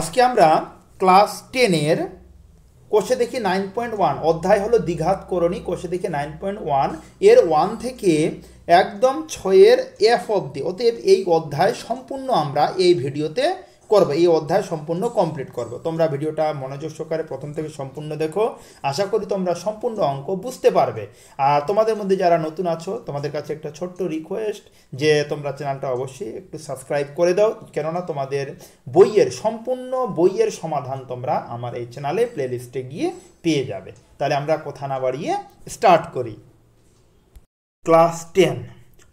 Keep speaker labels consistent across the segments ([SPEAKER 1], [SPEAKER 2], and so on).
[SPEAKER 1] আজকে আমরা ক্লাস 10-এর কোষে দেখি 9.1 অধ্যায় হলো দ্বিঘাতকরণী। কোষে দেখি 9.1 এর 1 থেকে একদম 6-এর এফ অবধি, অতএব এই অধ্যায় সম্পূর্ণ আমরা এই ভিডিওতে করব, এই অধ্যায় সম্পূর্ণ কমপ্লিট করব। তোমরা ভিডিওটা মনোযোগ সহকারে প্রথম থেকে সম্পূর্ণ দেখো, আশা করি তোমরা সম্পূর্ণ অঙ্ক বুঝতে পারবে। আর তোমাদের মধ্যে যারা নতুন আছো তোমাদের কাছে একটা ছোট্ট রিকোয়েস্ট যে তোমরা চ্যানেলটা অবশ্যই একটু সাবস্ক্রাইব করে দাও, কেননা তোমাদের সম্পূর্ণ বইয়ের সমাধান তোমরা আমার এই চ্যানেলে প্লেলিস্টে গিয়ে পেয়ে যাবে। তাহলে আমরা কথা না বাড়িয়ে স্টার্ট করি। ক্লাস 10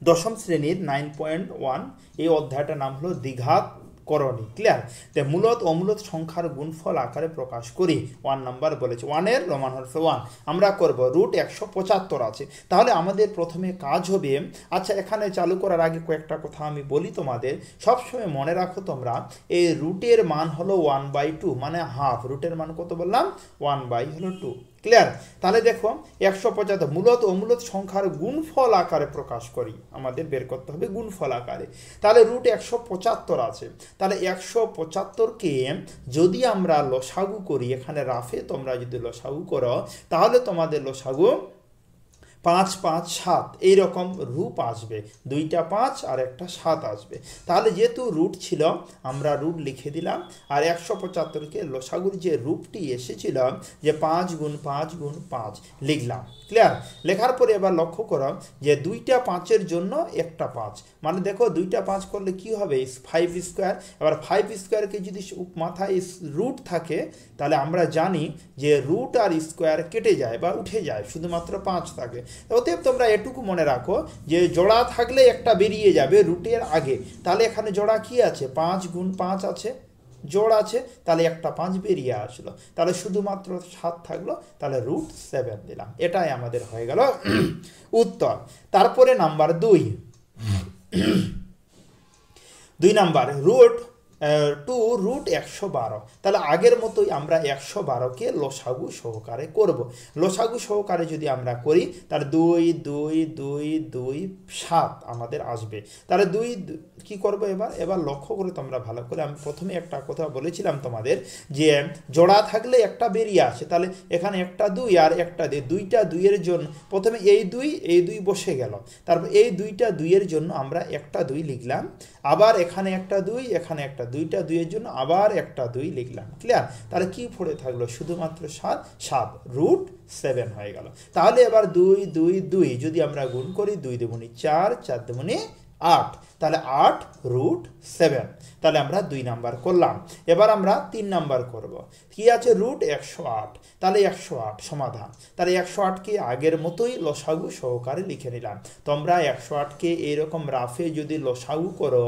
[SPEAKER 1] দশম শ্রেণীর 9.1 এই অধ্যায়টার নাম হলো দ্বিঘাতকরণী। ক্লিয়ার? তো মূলত অমূলত সংখ্যার গুণফল আকারে প্রকাশ করি। 1 নাম্বার বলেছে, 1-এর রোমান হচ্ছে 1 আমরা করব। রুট 175 আছে, তাহলে আমাদের প্রথমে কাজ হবে। আচ্ছা, এখানে চালু করার আগে কয়েকটা কথা আমি বলি তোমাদের, সবসময় মনে রাখো তোমরা, এই রুটের মান হলো 1/2, মানে হাফ। রুটের মান কত বললাম? 1/2। ক্লিয়ার? তাহলে দেখো 175 মূলত অমূলত সংখ্যার গুণফল আকারে প্রকাশ করি, আমাদের বের করতে হবে গুণফল আকারে। তাহলে রুট 175 আছে, তাহলে 175কে যদি আমরা লসাগু করি, এখানে রাফে তোমরা যদি লসাগু করো তাহলে তোমাদের লসাগু 5 5 7 এইরকম রূপ আসবে, 2টা 5 আর একটা 7 আসবে। তাহলে যেহেতু রুট ছিল আমরা রুট লিখে দিলাম, আর 175কে লসাগুর যে রূপটি এসেছিল যে 5 গুণ 5 গুণ 5 লিখলাম। ক্লিয়ার? লেখার পরে এবার লক্ষ্য করো যে 2টা 5-এর জন্য একটা 5, মানে দেখো 2টা 5 করলে কি হবে? 5 স্কোয়ার। এবার 5 স্কোয়ারকে যদি মাথায় রুট থাকে তাহলে আমরা জানি যে রুট আর স্কোয়ার কেটে যায় বা উঠে যায়, শুধুমাত্র 5 থাকে। অতএব তোমরা এটুকু মনে রাখো যে জোড়া থাকলে একটা বেরিয়ে যাবে রুটের আগে। তাহলে এখানে জোড়া কি আছে? 5 গুণ 5 আছে, জোড় আছে, তাহলে একটা 5 বেরিয়ে আসলো, তাহলে শুধুমাত্র 7 থাকলো, তাহলে রুট 7 দিলাম। এটাই আমাদের হয়ে গেল উত্তর। তারপরে নাম্বার 2 নাম্বার রুট 2 রুট 112। তাহলে আগের মতোই আমরা 112কে লসাগু সহকারে করব। লসাগু সহকারে যদি আমরা করি তাহলে 2 2 2 2 7 আমাদের আসবে। তাহলে 2 কি করব? এবার লক্ষ্য করে তোমরা ভালো করে, আমি প্রথমে একটা কথা বলেছিলাম তোমাদের যে জোড়া থাকলে একটা বেরিয়ে আসে, তাহলে এখানে একটা 2 আর একটা 2, 2টা 2-এর জন্য প্রথমে এই 2 বসে গেল, তারপর এই 2টা 2-এর জন্য আমরা একটা 2 লিখলাম, আবার এখানে একটা 2, এখানে একটা 2টা 2-এর জন্য আবার একটা 2 লিখলাম। ক্লিয়ার? তাহলে কি পড়ে থাকলো? শুধুমাত্র 7 রুট 7 হয়ে গেল। তাহলে এবার 2 2 2 যদি আমরা গুণ করি, 2 দুগুণে 4, 4 দুগুণে 8, তাহলে 8 রুট 7। তাহলে আমরা 2 নাম্বার করলাম। এবার আমরা 3 নাম্বার করব। কি আছে? রুট 108। তাহলে 108 সমাধান। তাহলে 108কে আগের মতোই লসাগু সহকারে লিখে নিলাম। তোমরা 108কে এইরকম রাফে যদি লসাগু করো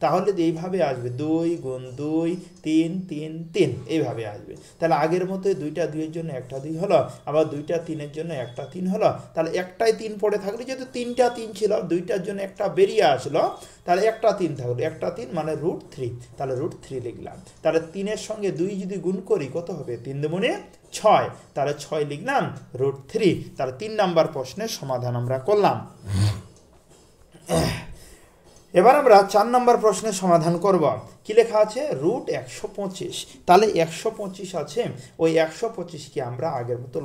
[SPEAKER 1] তাহলে এইভাবে আসবে, 2 গুণ 2 3 3 3 এইভাবে আসবে। তাহলে আগের মতোই 2টা 2-এর জন্য একটা 2 হলো, আবার 2টা 3-এর জন্য একটা 3 হলো। তাহলে একটাই 3 পড়ে থাকলে, যেহেতু 3টা 3 ছিল, 2টার জন্য একটা বেরিয়ে আসলো, তাহলে একটা 3 থাকলো, একটা 3 মানে রুট 3, তাহলে রুট 3 লিখলাম। তাহলে 3-এর সঙ্গে 2 যদি গুণ করি কত হবে? 3 দুগুণে 6, তাহলে 6 লিখলাম রুট 3। তাহলে 3 নাম্বার প্রশ্নের সমাধান আমরা করলাম। এবার আমরা 4 নম্বর প্রশ্নের সমাধান করব। কি লেখা আছে? রুট 125। তাহলে 125 আছে, ওই 125কে আমরা আগের মতো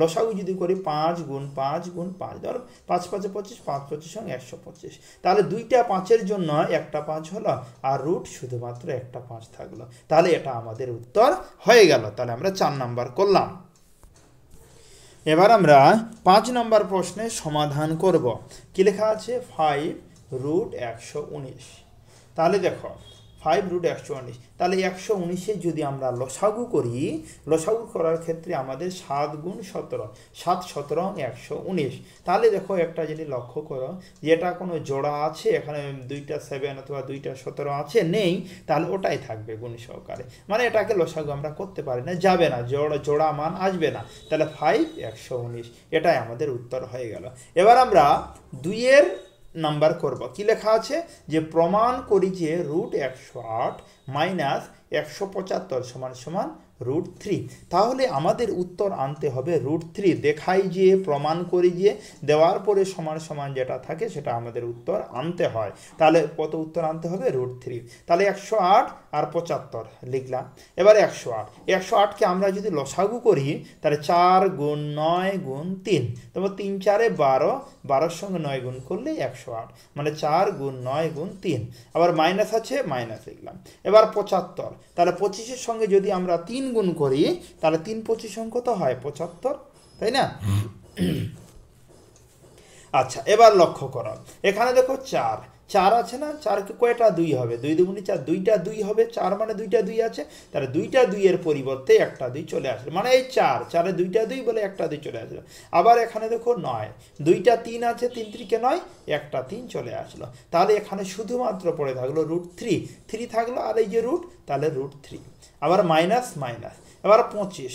[SPEAKER 1] লসাগু যদি করি 5 গুণ 5 গুণ 5, ধরো 5 5 25, 5 25 সঙ্গে 125, তাহলে 2টা 5-এর জন্য একটা 5 হলো, আর রুট শুধুমাত্র একটা 5 থাকলো। তাহলে এটা আমাদের উত্তর হয়ে গেল। তাহলে আমরা 4 নাম্বার করলাম। এবার আমরা 5 নম্বর প্রশ্নের সমাধান করব। কি লেখা আছে? 5 রুট 119। তাহলে দেখো 5 রুট 119, তাহলে 119-এ যদি আমরা লসাগু করি, লসাগু করার ক্ষেত্রে আমাদের 7 গুণ 17, 7 17 119। তাহলে দেখো একটা জিনিস লক্ষ্য করো, যেটা কোনো জোড়া আছে, এখানে 2টা 7 অথবা 2টা 17 আছে, নেই, তাহলে ওটাই থাকবে গুণ সহকারে, মানে এটাকে লসাগু আমরা করতে পারি না, যাবে না, জোড়া মান আসবে না। তাহলে 5 119 এটাই আমাদের উত্তর হয়ে গেল। এবার আমরা 2-এর নাম্বার করব। কি লেখা আছে? যে প্রমাণ করি যে রুট 108 মাইনাস 175 সমান সমান √3। তাহলে আমাদের উত্তর আনতে হবে √3। দেখাই যে, প্রমাণ করি যে, দেওয়ার পরে সমান সমান যেটা থাকে সেটা আমাদের উত্তর আনতে হয়। তাহলে কত উত্তর আনতে হবে? √3। তাহলে 108 আর 75 লিখলাম। এবার 108, 108কে আমরা যদি লসাগু করি তাহলে 4 গুণ 9 গুণ 3, তারপর 3 4 12, 12-র সঙ্গে 9 গুণ করলে 108, মানে 4 গুণ 9 গুণ 3। আবার মাইনাস আছে, মাইনাস লিখলাম। এবার 75, তাহলে 25-এর সঙ্গে যদি আমরা 3 গুণ করি তাহলে 3 25 কত হয়? 75, তাই না? আচ্ছা, এবার লক্ষ্য করো, এখানে দেখো 4 আছে না? 4কে কয়টা 2 হবে? 2 দুগুণে 4, 2টা 2 হবে। 4 মানে 2টা 2 আছে, তাহলে 2টা 2 এর পরিবর্তে একটা 2 চলে আসলো, মানে এই 4-এ 2টা 2 বলে একটা 2 চলে আসলো। আবার এখানে দেখো 9, 2টা 3 আছে, 3 3-কে 9, একটা 3 চলে আসলো। তাহলে এখানে শুধুমাত্র পড়ে থাকলো √3, 3 থাকলো আর এই যে রুট, তাহলে √3। আবার মাইনাস মাইনাস। এবার 25,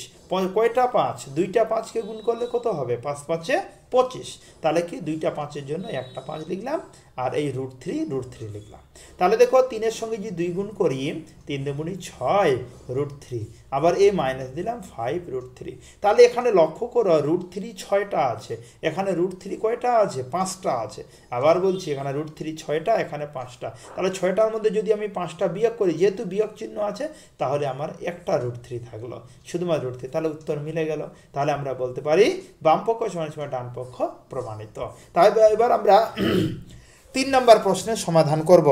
[SPEAKER 1] কয়টা 5? 2টা 5-কে গুণ করলে কত হবে? 5 5-এ 25, তাহলে কি 2টা 5-এর জন্য একটা 5 লিখলাম, আর এই √3 লিখলাম। তাহলে দেখো 3-এর সঙ্গে যদি 2 গুণ করি, 3 দুগুণে 6 √3, আবার এই মাইনাস দিলাম 5 √3। তাহলে এখানে লক্ষ্য করো √3 6টা আছে, এখানে √3 কয়টা আছে? 5টা আছে। আবার বলছি এখানে √3 6টা, এখানে 5টা। তাহলে 6টার মধ্যে যদি আমি 5টা বিয়োগ করি, যেহেতু বিয়োগ চিহ্ন আছে, তাহলে আমার একটা √3 থাকলো, শুধুমাত্র √3। তাহলে উত্তর মিলে গেল। তাহলে আমরা বলতে পারি বাম পক্ষ সমান সমান ডান পক্ষ প্রমাণিত। তাই এবার আমরা 3 নম্বর প্রশ্নের সমাধান করব।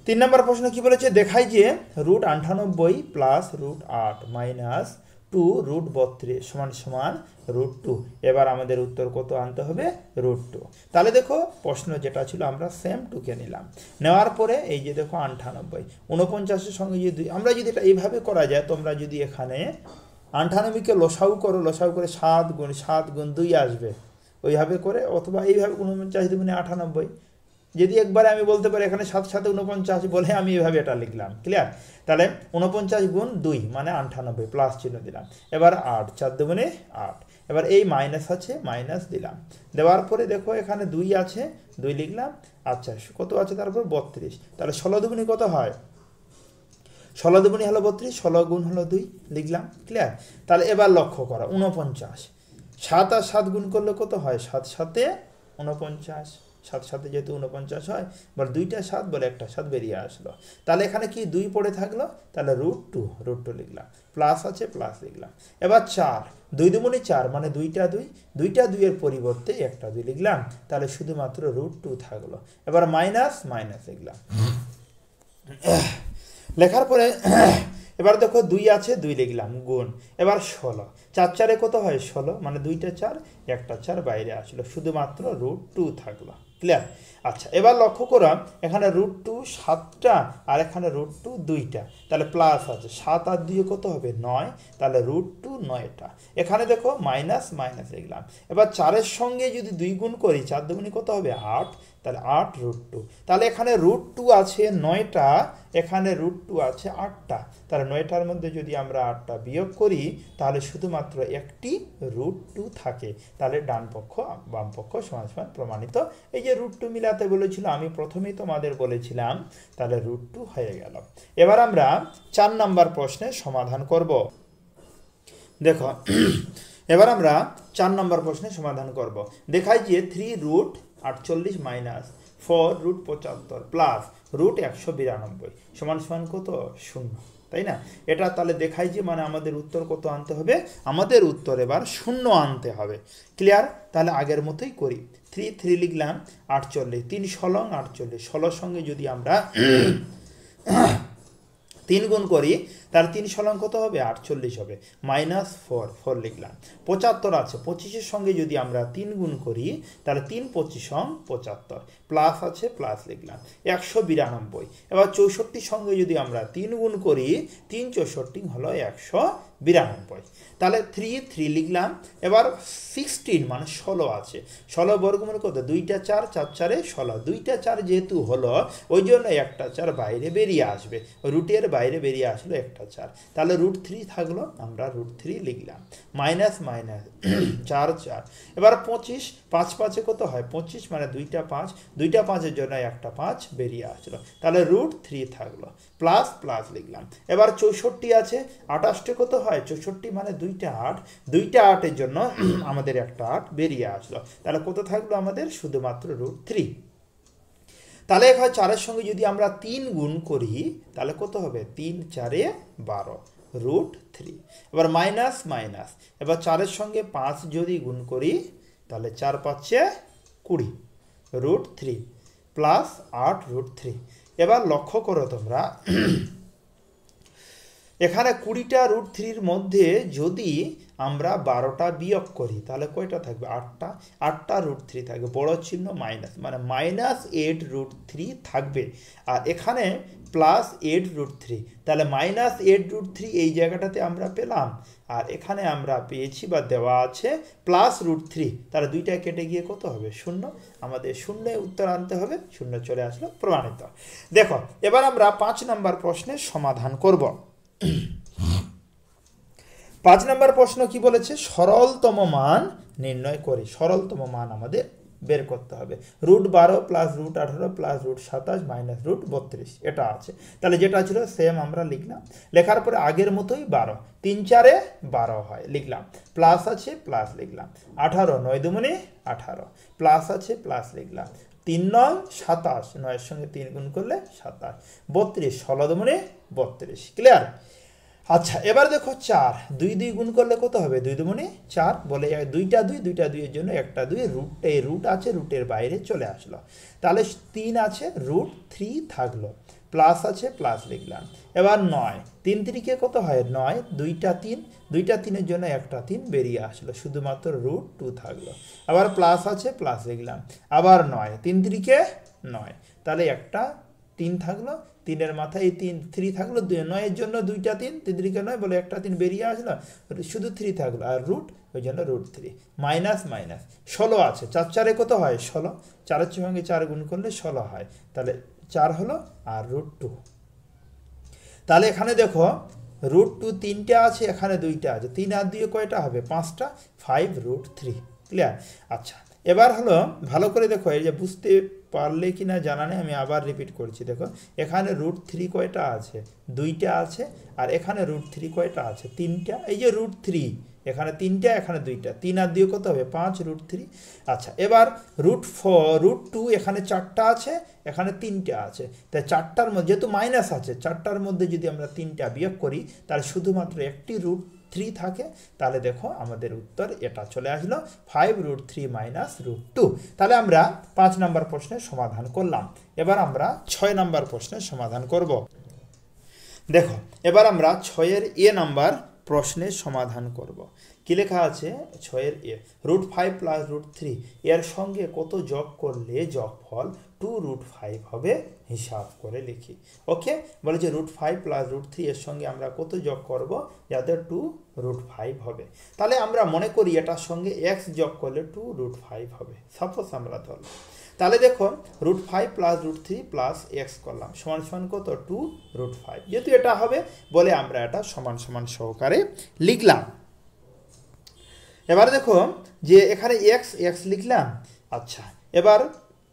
[SPEAKER 1] 3 নম্বর প্রশ্ন কি বলেছে? দেখাই যে √98 প্লাস √8 মাইনাস 2 √32 সমান সমান √2। এবার আমাদের উত্তর কত আনতে হবে? √2। তাহলে দেখো প্রশ্ন যেটা ছিল আমরা সেম 2কে নিলাম, নেওয়ার পরে এই যে দেখো 98, 49-এর সঙ্গে যদি আমরা যদি এটা এইভাবে করা যায়, তোমরা যদি এখানে 98-কে লসাগু করো, লসাগু করে 7 গুণ 2 আসবে, ওইভাবে করে, অথবা এইভাবে 49 দুগুণে 98। যদি একবারে আমি বলতে পারি এখানে 7 7 49 বলে আমি এইভাবে এটা লিখলাম, ক্লিয়ার? তাহলে 49 গুণ 2 মানে 98, প্লাস চিহ্ন দিলাম। এবার 8, 4 দুগুণে 8, এবার এই মাইনাস আছে, মাইনাস দিলাম। দেওয়ার পরে দেখো এখানে 2 আছে, 2 লিখলাম। আচ্ছা, কত আছে তারপর? 32। তাহলে 16 দুগুণে কত হয়? 16 দুগুণে হলো 32, 16 গুণ হলো 2 লিখলাম, ক্লিয়ার? তাহলে এবার লক্ষ্য করো 49, 7 আর 7 গুণ করলে কত হয়? 7 7-এ 49, 7 7-এ যেহেতু 49 হয়, বল 2টা 7 বলে একটা 7 বেরিয়ে আসলো। তাহলে এখানে কি 2 পড়ে থাকলো, তাহলে √2 লিখলাম, প্লাস আছে, প্লাস লিখলাম। এবার 4, 2 দুগুণে 4 মানে 2টা 2 এর পরিবর্তে একটা 2 লিখলাম, তাহলে শুধুমাত্র √2 থাকলো। এবার মাইনাস মাইনাস লিখলাম। লেখার পরে এবার দেখো 2 আছে, 2 লিখলাম, গুণ। এবার 16, 4 4-এ কত হয়? 16, মানে 2টা 4, একটা 4 বাইরে আসলো, শুধুমাত্র √2 থাকলো, ক্লিয়ার? আচ্ছা, এবার লক্ষ্য করো এখানে √2 7টা আর এখানে √2 2টা, তাহলে প্লাস আছে, 7 আর 2 কত হবে? 9, তাহলে √2 9টা। এখানে দেখো মাইনাস মাইনাস লিখলাম। এবার 4-এর সঙ্গে যদি 2 গুণ করি, 4 দুগুণে কত হবে? 8, তাহলে 8 √2। তাহলে এখানে √2 আছে 9টা, এখানে √2 আছে 8টা, তাহলে 9টার মধ্যে যদি আমরা 8টা বিয়োগ করি তাহলে শুধুমাত্র একটি √2 থাকে। তাহলে ডান পক্ষ বাম পক্ষ সমান সমান প্রমাণিত। এই যে √2 মিলাতে বলেছিল, আমি প্রথমেই তোমাদের বলেছিলাম, তাহলে √2 হয়ে গেল। এবার আমরা 4 নম্বর প্রশ্নের সমাধান করব। দেখো এবার আমরা 4 নম্বর প্রশ্নের সমাধান করব। দেখাই যে 3√48 মাইনাস 4√75 প্লাস √192 সমান সমান কত? 0, তাই না? এটা তাহলে দেখাই যে মানে আমাদের উত্তর কত আনতে হবে? আমাদের উত্তর এবার 0 আনতে হবে, ক্লিয়ার? তাহলে আগের মতোই করি, 3 লিখলাম, 48, 3 16 48, 16 সঙ্গে যদি আমরা 3 গুণ করি তাহলে 3 16 কত হবে? 48 হবে, মাইনাস 4 লিখলাম। 75 আছে, 25-এর সঙ্গে যদি আমরা 3 গুণ করি তাহলে 3 25 75, প্লাস আছে, প্লাস লিখলাম। 192, এবার 64-র সঙ্গে যদি আমরা 3 গুণ করি, 3 64 হলো 92। তাহলে 3 লিখলাম। এবার 16 মানে 16 আছে, 16 বর্গমূল কত, 2টা 4, 4 4 16, 2টা 4 যেহেতু হলো ওই জন্য একটা 4 বাইরে বেরিয়ে আসবে, রুটের বাইরে বেরিয়ে আসলো একটা 4, তাহলে √3 থাকলো, আমরা √3 লিখলাম। Minus minus 4 4। এবার 25, 5 5 কত হয় 25, মানে 2টা 5, 2টা 5-এর জন্য একটা 5 বেরিয়ে আসলো, তাহলে √3 থাকলো, প্লাস প্লাস লিখলাম। এবার 64 আছে, 28 কত হয় 64, মানে 2টা 8, 2টা 8-এর জন্য আমাদের একটা 8 বেরিয়ে আসলো, তাহলে কত থাকলো আমাদের শুধুমাত্র √3। তাহলে এখানে 4-এর সঙ্গে যদি আমরা 3 গুণ করি তাহলে কত হবে, 3 4 12, √3। এবার মাইনাস মাইনাস, এবার 4-এর সঙ্গে 5 যদি গুণ করি তাহলে 4 5 20, √3 প্লাস 8 √3। এবার লক্ষ্য করো তোমরা, এখানে 20টা √3-র মধ্যে যদি আমরা 12টা বিয়োগ করি তাহলে কয়টা থাকবে, 8টা, 8টা √3 থাকবে, বড় চিহ্ন মাইনাস, মানে -8 √3 থাকবে। আর এখানে +8 √3, তাহলে -8 √3 এই জায়গাটাতে আমরা পেলাম, আর এখানে আমরা পেয়েছি বা দেওয়া আছে +√3, তাহলে দুইটা কেটে গিয়ে কত হবে 0, আমাদের 0 উত্তর আনতে হবে, 0 চলে আসলো, প্রমাণিত। দেখো এবার আমরা 5 নম্বর প্রশ্নের সমাধান করব। 5 নম্বর প্রশ্ন কি বলেছে, সরলতম মান নির্ণয় করি। সরলতম মান আমাদের বের করতে হবে, √12 প্লাস √18 প্লাস √27 মাইনাস √32, এটা আছে। তাহলে যেটা ছিল সেম আমরা লিখলাম, লেখার পরে আগের মতোই 12, 3 4 12 হয়, লিখলাম, প্লাস আছে প্লাস লিখলাম, 18 9 2 18, প্লাস আছে প্লাস লিখলাম, 3 9 27, 9-এর সঙ্গে 3 গুণ করলে 27, 32 16 2 32, ক্লিয়ার। আচ্ছা এবার দেখো 4, 2 2 গুণ করলে কত হবে, 2 2 4, বলে 2টা 2, 2টা 2-এর জন্য একটা 2, রুট আছে, রুটের বাইরে চলে আসলো, তাহলে 3 আছে, √3 থাকলো, প্লাস আছে প্লাস লিখলাম। এবার 9, 3 3-কে কত হয় 9, 2টা 3, 2টা 3-এর জন্য একটা 3 বেরিয়ে আসলো, শুধুমাত্র √2 থাকলো, আবার প্লাস আছে প্লাস লিখলাম, আবার 9, 3 3-কে 9, তাহলে একটা 3 থাকলো, 3-এর মাথায় এই 3 থাকলো, 9-এর জন্য 2টা 3, 3 3-কে 9 বলে একটা 3 বেরিয়ে আসলো, শুধু 3 থাকলো, আর রুট ওই জন্য √3, মাইনাস মাইনাস 16 আছে, 4 4-এ কত হয় 16, 4-এর সঙ্গে 4 গুণ করলে 16 হয়, তাহলে 4 হলো আর √2। তাহলে এখানে দেখো √2 3টা আছে, এখানে 2টা আছে, 3 আর 2 কয়টা হবে 5টা, 5 √3, ক্লিয়ার। আচ্ছা এবার হলো ভালো করে দেখো, এই যে বুঝতে পারলে কি না জানা নেই, আমি আবার রিপিট করছি। দেখো এখানে √3 কয়টা আছে, 2টা আছে, আর এখানে √3 কয়টা আছে 3টা, এই যে √3 এখানে 3টা, এখানে 2টা, 3 আর 2 কত হবে 5 √3। আচ্ছা এবার √2 এখানে 4টা আছে, এখানে 3টা আছে, তাই 4টার মধ্যে যেহেতু মাইনাস আছে, 4টার মধ্যে যদি আমরা 3টা বিয়োগ করি তাহলে শুধুমাত্র একটি √3 থাকে, তাহলে দেখো আমাদের উত্তর এটা চলে আসলো 5 √3 মাইনাস √2। তাহলে আমরা 5 নম্বর প্রশ্নের সমাধান করলাম। এবার আমরা 6 নম্বর প্রশ্নের সমাধান করব। দেখো এবার আমরা 6-এর এ নাম্বার প্রশ্নের সমাধান করব। কি লেখা আছে 6-এর এ, √5 প্লাস √3 এর সঙ্গে কত যোগ করলে যোগফল 2√5 হবে, হিসাব করে লিখি। ওকে, বলেছে √5 প্লাস √3 এর সঙ্গে আমরা কত যোগ করব যাতে 2√5 হবে। তাহলে আমরা মনে করি এটার সঙ্গে x যোগ করলে 2√5 হবে, সাপোজ আমরা ধরলাম। তাহলে দেখো √5 প্লাস √3 প্লাস x করলাম সমান সমান কত 2√5, যেহেতু এটা হবে বলে আমরা এটা সমান সমান সহকারে লিখলাম। এবার দেখো যে এখানে x লিখলাম। আচ্ছা এবার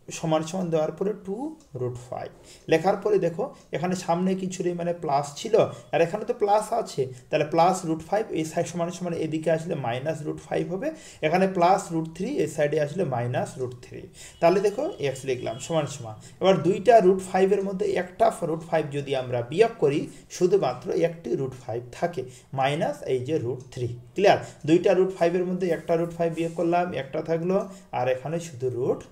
[SPEAKER 1] সমান সমান দেওয়ার পরে 2√5 লেখার পরে দেখো এখানে সামনে কিছু নেই, মানে প্লাস ছিল, আর এখানে তো প্লাস আছে, তাহলে প্লাস √5 এই সাইড সমান সমান এদিকে আসলে মাইনাস √5 হবে, এখানে প্লাস √3 এই সাইডে আসলে মাইনাস √3, তাহলে দেখো x লিখলাম সমান সমান। এবার দুইটা √5-এর মধ্যে একটা √5 যদি আমরা বিয়োগ করি শুধুমাত্র একটি √5 থাকে, মাইনাস এই যে √3, ক্লিয়ার। দুইটা √5-এর মধ্যে একটা √5 বিয়োগ করলাম, একটা থাকলো, আর এখানে শুধু √3।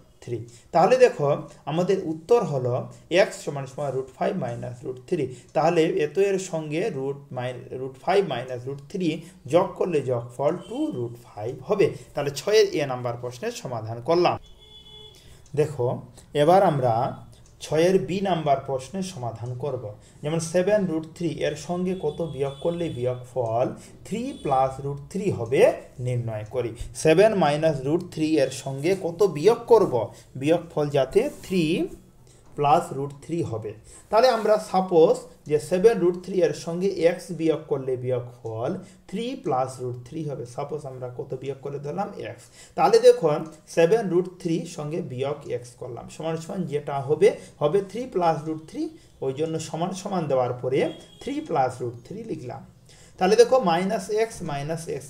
[SPEAKER 1] তাহলে দেখো আমাদের উত্তর হলো x সমান সমান √5 মাইনাস √3, তাহলে এত এর সঙ্গে √5 মাইনাস √3 যোগ করলে যোগফল 2√5 হবে। তাহলে 6-এর এ নাম্বার প্রশ্নের সমাধান করলাম। দেখো এবার আমরা ছয়ের বি নাম্বার প্রশ্নের সমাধান করব। যেমন 7√3 এর সঙ্গে কত বিয়োগ করলে বিয়োগফল 3 প্লাস √3 হবে নির্ণয় করি। 7 মাইনাস √3 এর সঙ্গে কত বিয়োগ করব, বিয়োগফল যাতে 3 প্লাস √3 হবে। তাহলে আমরা সাপোজ যে 7√3 এর সঙ্গে x বিয়োগ করলে বিয়োগফল 3 প্লাস √3 হবে। সাপোজ আমরা কত বিয়োগ করে দিলাম x। তাহলে দেখুন 7√3 সঙ্গে বিয়োগ x করলাম সমান সমান যেটা হবে 3 প্লাস √3, ওই জন্য সমান সমান দেওয়ার পরে 3 প্লাস √3 লিখলাম। তাহলে দেখো মাইনাস এক্স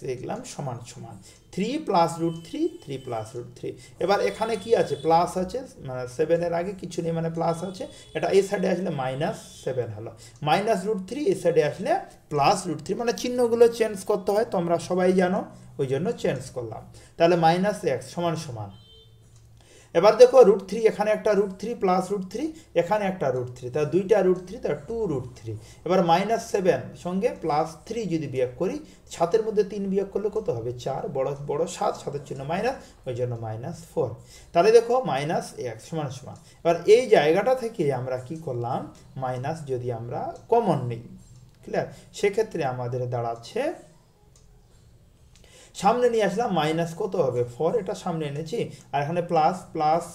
[SPEAKER 1] লিখলাম সমান সমান 3 প্লাস √3, 3 প্লাস √3। এবার এখানে কি আছে, প্লাস আছে, মানে 7 এর আগে কিছু নেই, মানে প্লাস আছে। এটা এই সাইডে আসলে -7 হলো, মাইনাস √3 এই সাইডে আসলে প্লাস √3, মানে চিহ্নগুলো চেঞ্জ করতে হয়, তোমরা সবাই জানো, ওই জন্য চেঞ্জ করলাম। তাহলে -x সমান সমান, এবার দেখো √3, এখানে একটা √3 প্লাস √3, এখানে একটা √3, তাহলে দুইটা √3, তাহলে 2√3। এবার -7 সঙ্গে +3 যদি বিয়োগ করি, 7-এর মধ্যে 3 বিয়োগ করলে কত হবে 4, বড় 7, 7-এর জন্য মাইনাস, ওই জন্য -4। তাহলে দেখো -x সমান সমান, এবার এই জায়গাটা থেকে আমরা কি করলাম, মাইনাস যদি আমরা কমন নিই, ক্লিয়ার, সেক্ষেত্রে আমাদের দাঁড়াচ্ছে, সামনে নিয়ে আসলাম মাইনাস কত হবে 4, এটা সামনে এনেছি, আর এখানে প্লাস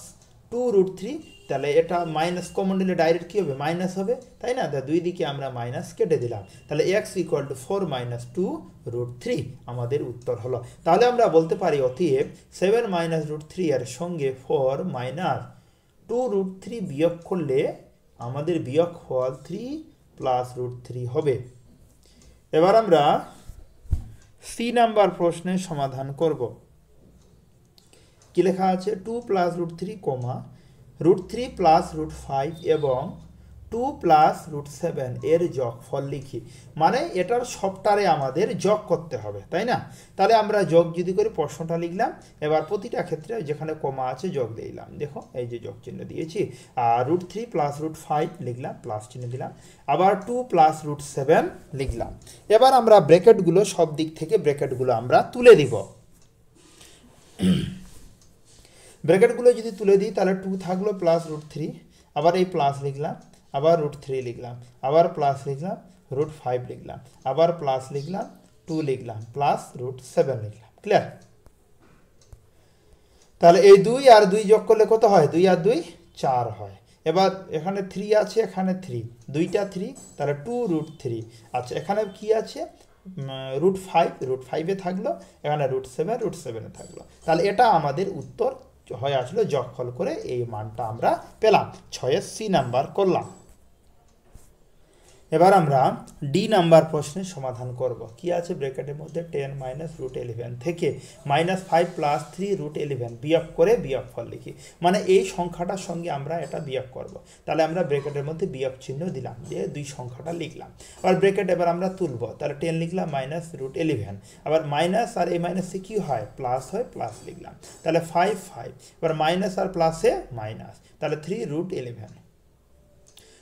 [SPEAKER 1] 2√3, তাহলে এটা মাইনাস কমন নিলে ডাইরেক্ট কি হবে, মাইনাস হবে, তাই না? দুই দিকে আমরা মাইনাস কেটে দিলাম, তাহলে x = 4 - 2√3 আমাদের উত্তর হলো। তাহলে আমরা বলতে পারি অতএব 7 - √3 এর সঙ্গে 4 - 2√3 বিয়োগ করলে আমাদের বিয়োগফল 3 + √3 হবে। এবার আমরা সি নাম্বার প্রশ্নের সমাধান করব। কি লেখা আছে, 2 + √3, √3 + √5 এবং 2 + √7 এর যোগফল লিখি। মানে এটার সবটারে আমাদের যোগ করতে হবে, তাই না? তাহলে আমরা যোগ যদি করি, প্রশ্নটা লিখলাম, এবার প্রতিটা ক্ষেত্রে যেখানে কমা আছে যোগ দিলাম, দেখো এই যে যোগ চিহ্ন দিয়েছি, আর √3 + √5 লিখলাম, প্লাস চিহ্ন দিলাম, আবার 2 + √7 লিখলাম। এবার আমরা ব্র্যাকেটগুলো, সব দিক থেকে ব্র্যাকেটগুলো আমরা তুলে দিব। ব্র্যাকেটগুলো যদি তুলে দিই, তাহলে 2 থাকলো প্লাস √3, আবার এই প্লাস লিখলাম, আবার √3 লিখলাম, আবার প্লাস লিখলাম, √5 লিখলাম, আবার প্লাস লিখলাম, 2 লিখলাম, প্লাস √7 লিখলাম, ক্লিয়ার? তাহলে এই 2 আর 2 যোগ করলে কত হয়, 2 আর 2 4 হয়। এবার এখানে 3 আছে, এখানে 3, দুইটা 3, তাহলে 2√3। আচ্ছা, এখানে কি আছে, √5 থাকলো, এখানে √7 থাকলো। তাহলে এটা আমাদের উত্তর হয়ে আসলো, যোগফল করে এই মানটা আমরা পেলাম। 6-এর সি নাম্বার করলাম। এবার আমরা ডি নাম্বার প্রশ্নের সমাধান করব। কি আছে ব্র্যাকেটের মধ্যে, 10 - √11 থেকে -5 + 3√11 বিয়োগ করে বিয়োগফল লিখি। মানে এই সংখ্যাটার সঙ্গে আমরা এটা বিয়োগ করব। তাহলে আমরা ব্র্যাকেটের মধ্যে বিয়োগ চিহ্ন দিলাম, দিয়ে দুই সংখ্যাটা লিখলাম। আবার ব্র্যাকেট এবার আমরা তুলব, তাহলে 10 লিখলাম -√11, আবার মাইনাস আর এই মাইনাসে কি হয়, প্লাস হয়, প্লাস লিখলাম, তাহলে 5, এবার মাইনাস আর প্লাসে মাইনাস, তাহলে 3√11,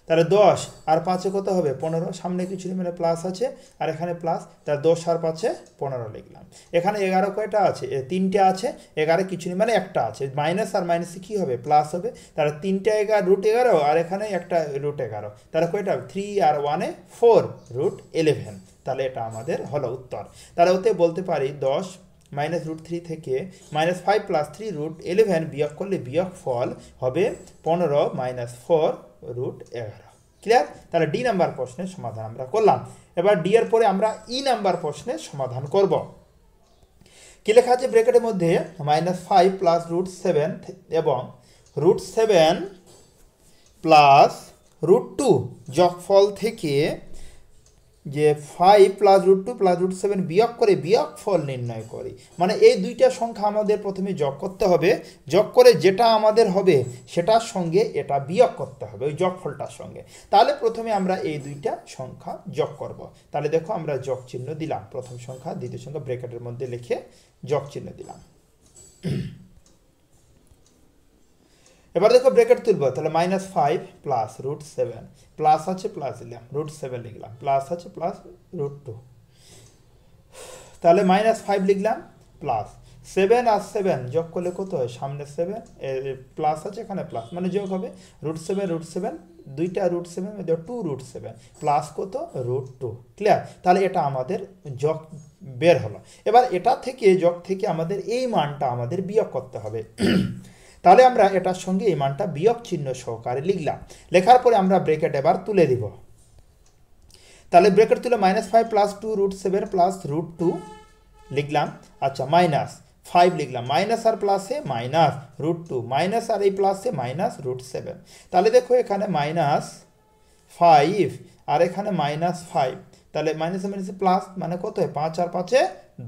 [SPEAKER 1] তাহলে 10 আর 5-এ কত হবে 15, সামনে কিছু নেই, মানে প্লাস আছে, আর এখানে প্লাস, তাহলে 10 আর 5-এ 15 লিখলাম। এখানে 11 কয়টা আছে, 3টে আছে, 11 কিছু নেই, মানে একটা আছে, মাইনাস আর মাইনাসে কি হবে, প্লাস হবে, তাহলে 3টা 11, আর এখানে একটা √11, তাহলে কয়টা, 3 আর 1-এ 4√11, তাহলে এটা আমাদের হলো উত্তর। তাহলে ওতে বলতে পারি 10 -√3 থেকে -5 + 3√11 বিয়োগ করলে বিয়োগফল হবে 15 - 4√11, ক্লিয়ার? তাহলে ডি নাম্বার প্রশ্নের সমাধান আমরা করলাম। এবার ডি এর পরে আমরা ই নাম্বার প্রশ্নের সমাধান করব। কি লেখা আছে ব্র্যাকেটের মধ্যে, -5 + √7 এবং √7 + √2 যোগফল থেকে যে 5 + √2 + √7 বিয়োগ করে বিয়োগফল নির্ণয় করি। মানে এই দুইটা সংখ্যা আমাদের প্রথমে যোগ করতে হবে, যোগ করে যেটা আমাদের হবে সেটার সঙ্গে এটা বিয়োগ করতে হবে, ওই যোগফলটার সঙ্গে। তাহলে প্রথমে আমরা এই দুইটা সংখ্যা যোগ করব। তাহলে দেখো আমরা যোগ চিহ্ন দিলাম, প্রথম সংখ্যা দ্বিতীয় সংখ্যা ব্র্যাকেটের মধ্যে লিখে যোগ চিহ্ন দিলাম। এবার দেখো ব্র্যাকেট তুলব, তাহলে -5 + √7, প্লাস আছে, প্লাস দিলাম, √7 লিখলাম, প্লাস আছে, প্লাস √2, তাহলে -5 লিখলাম, প্লাস 7 আর 7 যোগ করলে কত হয়, সামনে 7 প্লাস আছে, এখানে প্লাস, মানে যোগ হবে √7 দুইটা √7 2√7 প্লাস কত √2। ক্লিয়ার? তাহলে এটা আমাদের যোগ বের হলো। এবার এটা থেকে যোগ থেকে আমাদের এই মানটা আমাদের বিয়োগ করতে হবে। তাহলে আমরা এটার সঙ্গে এই মানটা বিয়োগ চিহ্ন সহকারে লিখলাম। লেখার পরে আমরা ব্র্যাকেট এবার তুলে দিব। তাহলে ব্র্যাকেট তুলে -5 প্লাস 2√7 প্লাস √2 লিখলাম। আচ্ছা, -5 লিখলাম, মাইনাস আর প্লাসে -√2, মাইনাস আর এই প্লাসে -√7। তাহলে দেখো এখানে -5 আর এখানে -5, তাহলে মাইনাসে মাইনাসে প্লাস, মানে কত হয়, 5 আর 5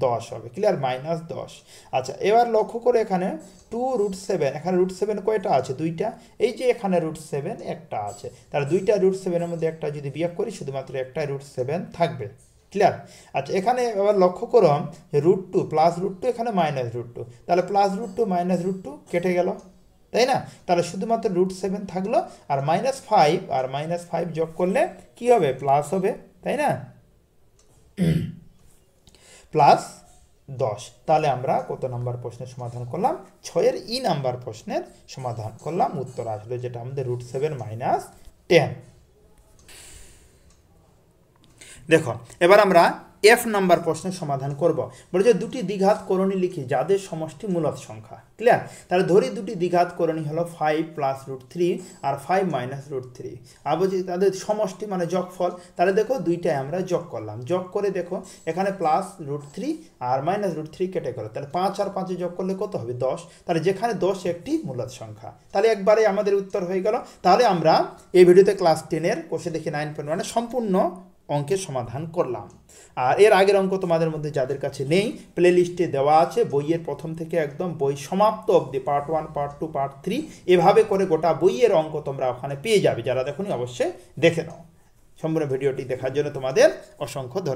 [SPEAKER 1] 10 হবে। ক্লিয়ার? -10। আচ্ছা, এবার লক্ষ্য করে এখানে 2√7, এখানে √7 কয়টা আছে, দুইটা, এই যে এখানে √7 একটা আছে, তাহলে দুইটা √7 এর মধ্যে একটা যদি বিয়োগ করি শুধুমাত্র একটা √7 থাকবে। ক্লিয়ার? আচ্ছা, এখানে এবার লক্ষ্য করো যে √2 প্লাস √2, এখানে -√2, তাহলে +√2 -√2 কেটে গেল, তাই না? তাহলে শুধুমাত্র √7 থাকলো, আর -5 আর -5 যোগ করলে কি হবে, প্লাস হবে, তাই না? +10। তাহলে আমরা কত নাম্বার প্রশ্নের সমাধান করলাম, 6-এর ই নাম্বার প্রশ্নের সমাধান করলাম। উত্তর আসলো যেটা আমাদের √7 - 10। দেখো এবার আমরা এফ নাম্বার প্রশ্নের সমাধান করব। বলে যে দুটি দ্বিঘাত করণী লিখি যাদের সমষ্টি মূলদ সংখ্যা। ক্লিয়ার? তাহলে ধরি দুটি দ্বিঘাত করণী হলো 5 + √3 আর 5 - √3। আর বলছি তাদের সমষ্টি মানে যোগফল। তাহলে দেখো দুইটাই আমরা যোগ করলাম, যোগ করে দেখো এখানে +√3 আর -√3 কেটে গেল, তাহলে 5 আর 5 যোগ করলে কত হবে, 10। তাহলে যেখানে 10 একটি মূলদ সংখ্যা, তাহলে একবারে আমাদের উত্তর হয়ে গেল। তাহলে আমরা এই ভিডিওতে ক্লাস 10-এর কোষে দেখি 9.1 সম্পূর্ণ অঙ্কের সমাধান করলাম। আর এর আগের অঙ্ক তোমাদের মধ্যে যাদের কাছে নেই, প্লে লিস্টে দেওয়া আছে, বইয়ের প্রথম থেকে একদম বই সমাপ্ত অবধি পার্ট 1, পার্ট 2, পার্ট 3 এভাবে করে গোটা বইয়ের অঙ্ক তোমরা ওখানে পেয়ে যাবে। যারা দেখোনি অবশ্যই দেখে নাও। সম্পূর্ণ ভিডিওটি দেখার জন্য তোমাদের অসংখ্য ধন্যবাদ।